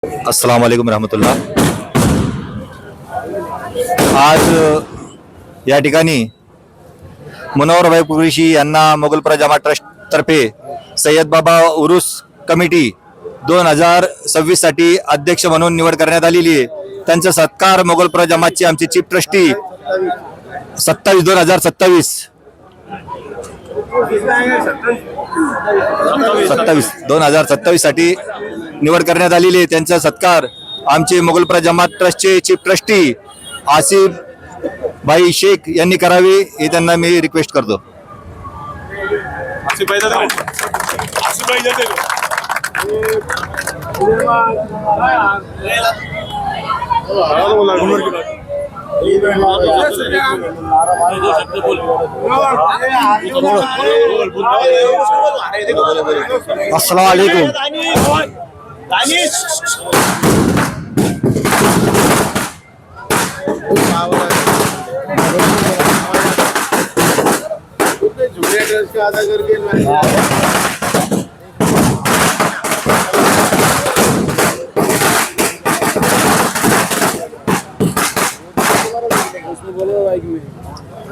अस्सलाम वालेकुम रहमतुल्लाह। आज या ठिकाणी मुनव्वरभाई कुरेशी यांना मोगलपुरा जमात ट्रस्ट तर्फे सय्यद बाबा उरुस कमिटी 2026 साठी अध्यक्ष म्हणून निवड करण्यात आलेली आहे। त्यांचा सत्कार मोगलपुरा जमातचे आमचे चीफ ट्रस्टी 2027 साठी निवड करण्यात आलेली आहे। त्यांचा सत्कार आमचे मोगलपुरा जमात ट्रस्टचे चीफ ट्रस्टी आसिफ भाई शेख यांनी करावे हे त्यांना मी रिक्वेस्ट करतो। अस्सलाम वालेकुम।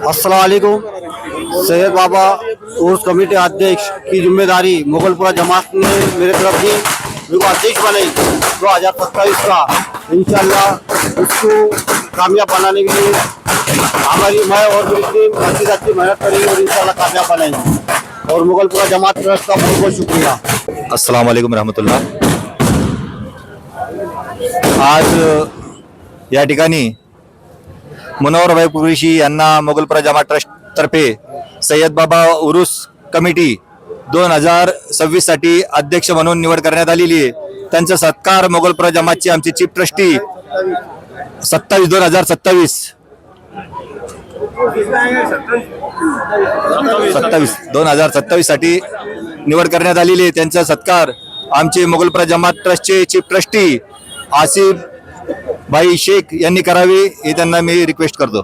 अस्सलाम वालेकुम। सैयद बाबा उर्स कमेटी अध्यक्ष की जिम्मेदारी मोगलपुरा जमात ने मेरे तरफ दी, मेरे को अध्यक्ष बनाई 2027 का। इंशाल्लाह उसको कामयाब बनाने के लिए हमारी मैं और मेरी टीम अच्छी मेहनत करेंगे और इंशाल्लाह कामयाब बनाएंगे। और मोगलपुरा जमात ट्रस्ट का बहुत बहुत शुक्रिया। अस्सलाम वालेकुम रहमतुल्लाह। आज या ठिकाणी मुनव्वरभाई कुरेशी यांना मोगलपुरा जमात ट्रस्ट तर्फे सय्यद बाबा उरुस कमिटी 2026 साठी अध्यक्ष म्हणून निवड करण्यात आलेली आहे। त्यांचा सत्कार मोगलपुरा जमातचे आमचे चीफ ट्रस्टी 2027 साठी निवड करण्यात आलेली आहे। त्यांचा सत्कार आमचे मोगलपुरा जमात ट्रस्टचे चीफ ट्रस्टी आसिफ भाई शेख यांनी करावे हे त्यांना मी रिक्वेस्ट करतो।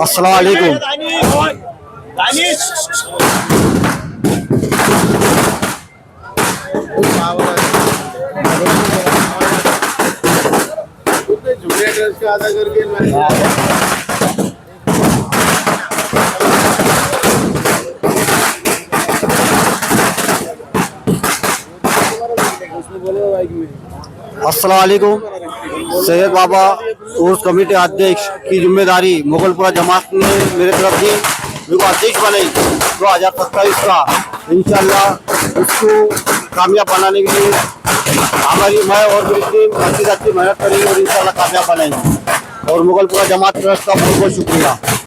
अस्सलाम वालेकुम। अस्सलाम वालेकुम। सैयद बाबा उर्स कमेटी अध्यक्ष की जिम्मेदारी मोगलपुरा जमात ने मेरे तरफ दी, मेरे को अध्यक्ष बनाई 2027 का। इंशाल्लाह उसको कामयाब बनाने के लिए हमारी मैं और मेरी टीम अच्छी मेहनत करेंगे और इंशाल्लाह कामयाब बनाएंगे। और मोगलपुरा जमात ट्रस्ट का बहुत बहुत शुक्रिया।